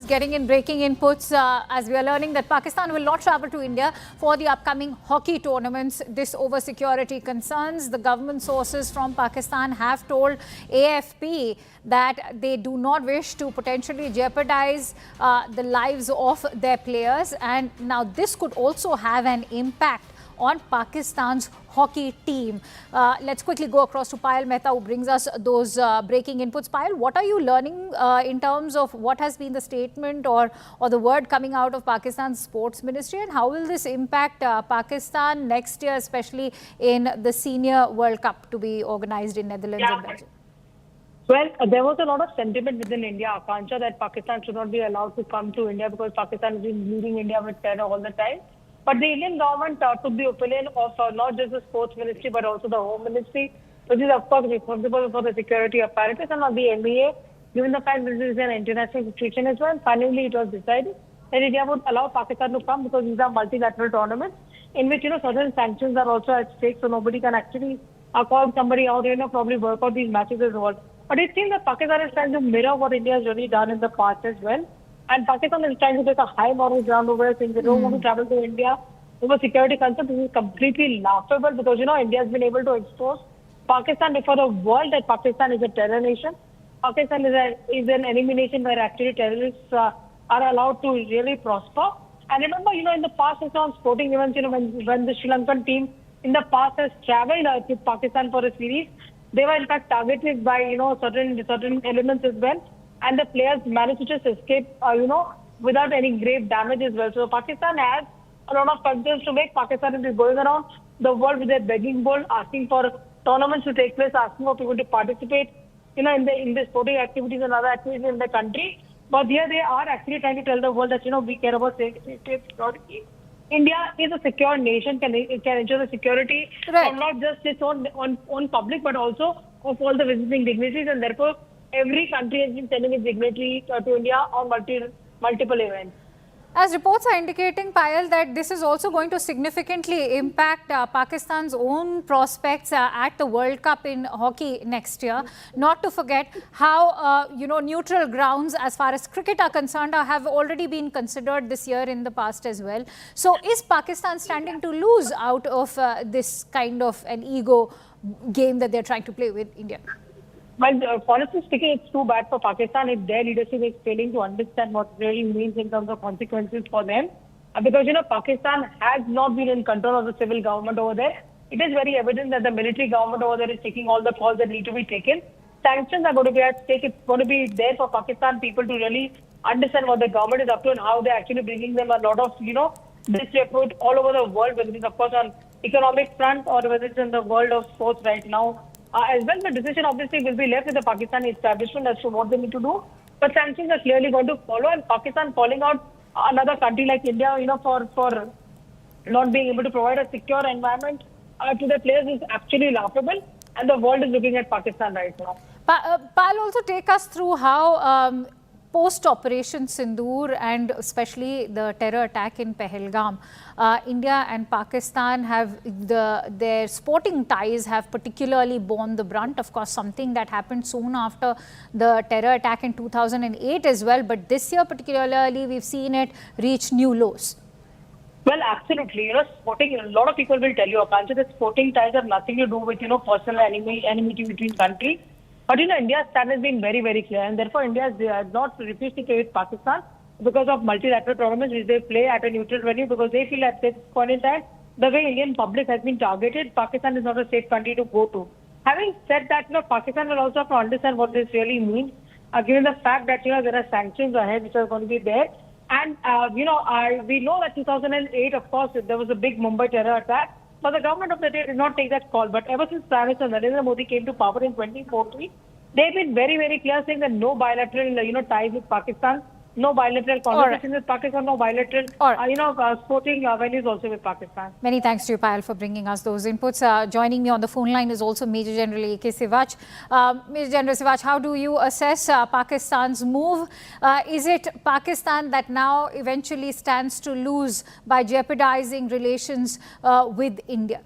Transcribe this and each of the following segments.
getting in breaking inputs as we are learning that Pakistan will not travel to India for the upcoming hockey tournaments. This over security concerns. The government sources from Pakistan have told AFP that they do not wish to potentially jeopardize the lives of their players, and now this could also have an impact on Pakistan's hockey team. Let's quickly go across to Payal Mehta, who brings us those breaking inputs. Payal, what are you learning in terms of what has been the statement or the word coming out of Pakistan's sports ministry, and how will this impact Pakistan next year, especially in the Senior World Cup to be organized in Netherlands and Belgium? Well, there was a lot of sentiment within India, Akansha, that Pakistan should not be allowed to come to India because Pakistan has been leading India with terror all the time. But the Indian government took the opinion of not just the sports ministry but also the home ministry, which is of course responsible for the security apparatus, and of the MEA, given the fact that this is an international situation as well. Finally, it was decided that India would allow Pakistan to come because these are multilateral tournaments in which certain sanctions are also at stake, so nobody can actually call somebody out, probably work out these matches as well. But it seems that Pakistan is trying to mirror what India has really done in the past as well. And Pakistan is trying to take a high moral ground over saying they don't want to travel to India over security concerns. This is completely laughable because, India has been able to expose Pakistan before the world that Pakistan is a terror nation. Pakistan is an enemy nation where actually terrorists are allowed to really prosper. And remember, in the past, it's on sporting events, when the Sri Lankan team in the past has traveled to Pakistan for a series, they were in fact targeted by, certain elements as well. And the players managed to just escape, without any grave damage as well. So Pakistan has a lot of concerns to make. Pakistan is going around the world with a begging bowl, asking for tournaments to take place, asking for people to participate, in the sporting activities and other activities in the country. But here they are actually trying to tell the world that, we care about safety. India is a secure nation, can ensure the security of not just its own public, but also of all the visiting dignitaries, and therefore every country has been sending its dignitary to India on multiple events. As reports are indicating, Payal, that this is also going to significantly impact Pakistan's own prospects at the World Cup in hockey next year. Not to forget how, neutral grounds as far as cricket are concerned have already been considered this year in the past as well. So is Pakistan standing to lose out of this kind of an ego game that they're trying to play with India? Well, honestly speaking, it's too bad for Pakistan if their leadership is failing to understand what it really means in terms of consequences for them. Because, Pakistan has not been in control of the civil government over there. It is very evident that the military government over there is taking all the calls that need to be taken. Sanctions are going to be at stake. It's going to be there for Pakistan people to really understand what the government is up to and how they're actually bringing them a lot of, disrepute all over the world, whether it's, of course, on economic front or whether it's in the world of sports right now. As well, the decision obviously will be left with the Pakistani establishment as to what they need to do. But sanctions are clearly going to follow, and Pakistan calling out another country like India, for not being able to provide a secure environment to their players is actually laughable. And the world is looking at Pakistan right now. Payal, also take us through how post-Operation Sindoor and especially the terror attack in Pahalgam, India and Pakistan have their sporting ties have particularly borne the brunt. Of course, something that happened soon after the terror attack in 2008 as well. But this year particularly, we've seen it reach new lows. Well, absolutely. Sporting, a lot of people will tell you, Akansha, that sporting ties have nothing to do with, personal enmity between countries. But, India's stand has been very, very clear. And therefore, India has not refused to play with Pakistan because of multilateral tournaments which they play at a neutral venue, because they feel at this point in time, the way Indian public has been targeted, Pakistan is not a safe country to go to. Having said that, Pakistan will also have to understand what this really means, given the fact that, there are sanctions ahead which are going to be there. And, we know that 2008, of course, there was a big Mumbai terror attack. But the government of the day did not take that call. But ever since Prime Minister Narendra Modi came to power in 2014, they've been very, very clear saying that no bilateral, ties with Pakistan, no bilateral conversations with Pakistan, no bilateral, sporting venues also with Pakistan. Many thanks to you, Payal, for bringing us those inputs. Joining me on the phone line is also Major General A.K. Sivach. Major General Sivach, how do you assess Pakistan's move? Is it Pakistan that now eventually stands to lose by jeopardizing relations with India?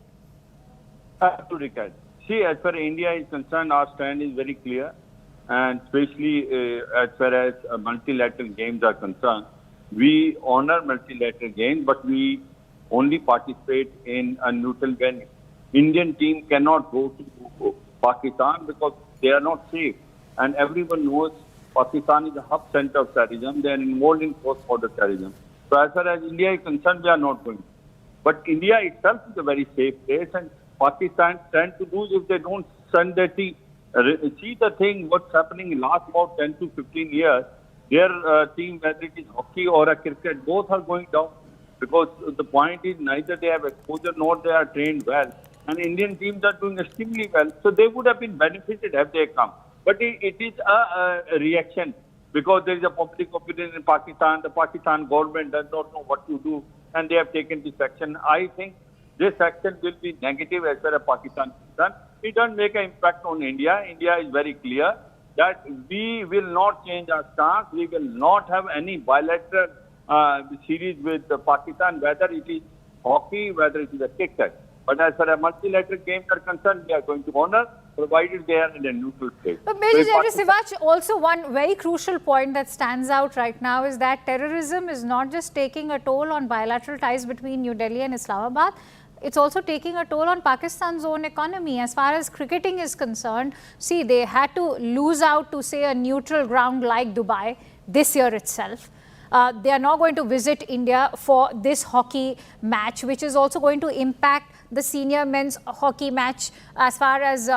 To Ricardo. See, as far as India is concerned, our stand is very clear. and especially as far as multilateral games are concerned. We honor multilateral games, but we only participate in a neutral venue. Indian team cannot go to Pakistan because they are not safe. And everyone knows Pakistan is a hub center of terrorism. They are involved in cross-border terrorism. So as far as India is concerned, we are not going. But India itself is a very safe place, and Pakistan stand to lose if they don't send their team. See the thing, what's happening in last about 10 to 15 years, their team, whether it is hockey or a cricket, both are going down. Because the point is neither they have exposure nor they are trained well. And Indian teams are doing extremely well. So they would have been benefited had they come. But it is a reaction because there is a public opinion in Pakistan. The Pakistan government does not know what to do and they have taken this action. I think this action will be negative as far as Pakistan is concerned. It doesn't make an impact on India. India is very clear that we will not change our stance. We will not have any bilateral series with Pakistan, whether it is hockey, whether it is a cricket. But as far as multilateral games are concerned, we are going to honor, provided they are in a neutral state. But Major General Sivach, also one very crucial point that stands out right now is that terrorism is not just taking a toll on bilateral ties between New Delhi and Islamabad. It's also taking a toll on Pakistan's own economy. As far as cricketing is concerned, see, they had to lose out to, say, a neutral ground like Dubai this year itself. They are now going to visit India for this hockey match, which is also going to impact the senior men's hockey match as far as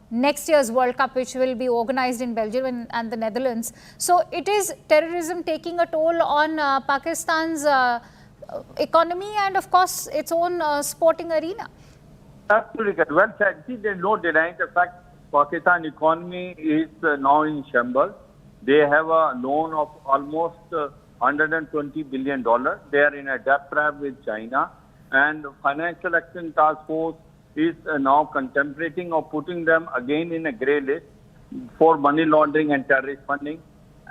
next year's World Cup, which will be organized in Belgium and the Netherlands. So it is terrorism taking a toll on Pakistan's economy and, of course, its own sporting arena. Absolutely. Well said. See, there is no denying the fact Pakistan economy is now in shambles. They have a loan of almost $120 billion. They are in a debt trap with China. And Financial Action Task Force is now contemplating of putting them again in a grey list for money laundering and terrorist funding.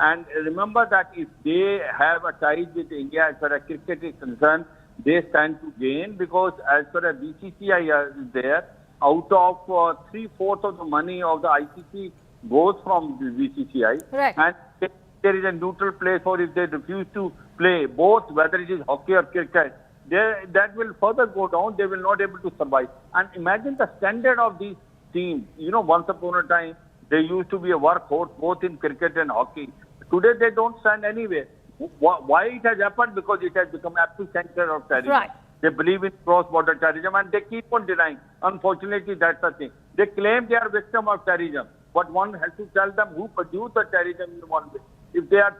And remember that if they have a tie with India as far as cricket is concerned, they stand to gain because as far as BCCI is there, out of 3/4 of the money of the ICC goes from the BCCI. Right. And there is a neutral place, or if they refuse to play both, whether it is hockey or cricket, that will further go down. They will not able to survive. And imagine the standard of these teams. You know, once upon a time, they used to be a workhorse both in cricket and hockey. Today, they don't stand anywhere. Why it has happened? Because it has become epicenter of terrorism. Right. They believe in cross-border terrorism and they keep on denying. Unfortunately, that's the thing. They claim they are victim of terrorism. But one has to tell them who produced the terrorism in one way. If they are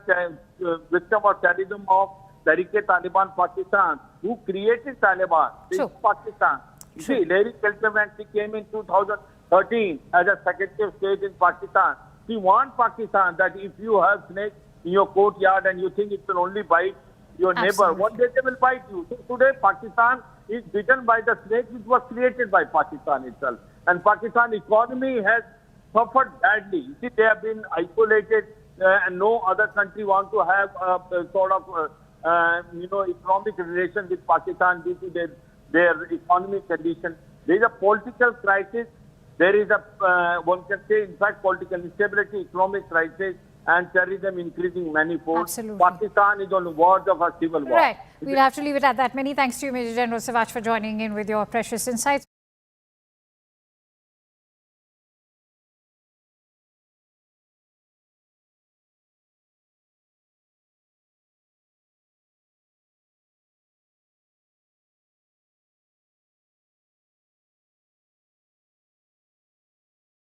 victim of terrorism of Taliban Pakistan, who created Taliban? Sure. Pakistan. You see, Larry Kelton, when she came in 2013 as a Secretary of State in Pakistan, she warned Pakistan that if you have snakes in your courtyard and you think it will only bite your neighbor, one day they will bite you. So today, Pakistan is bitten by the snake which was created by Pakistan itself. And Pakistan economy has suffered badly. You see, they have been isolated and no other country want to have a sort of economic relation with Pakistan due to their economic condition. There is a political crisis. There is a, one can say, in fact, political instability, economic crisis, and terrorism increasing manifold. Absolutely. Pakistan is on the verge of a civil war. Right. We'll have to leave it at that. Many thanks to you, Major General Sivach, for joining in with your precious insights.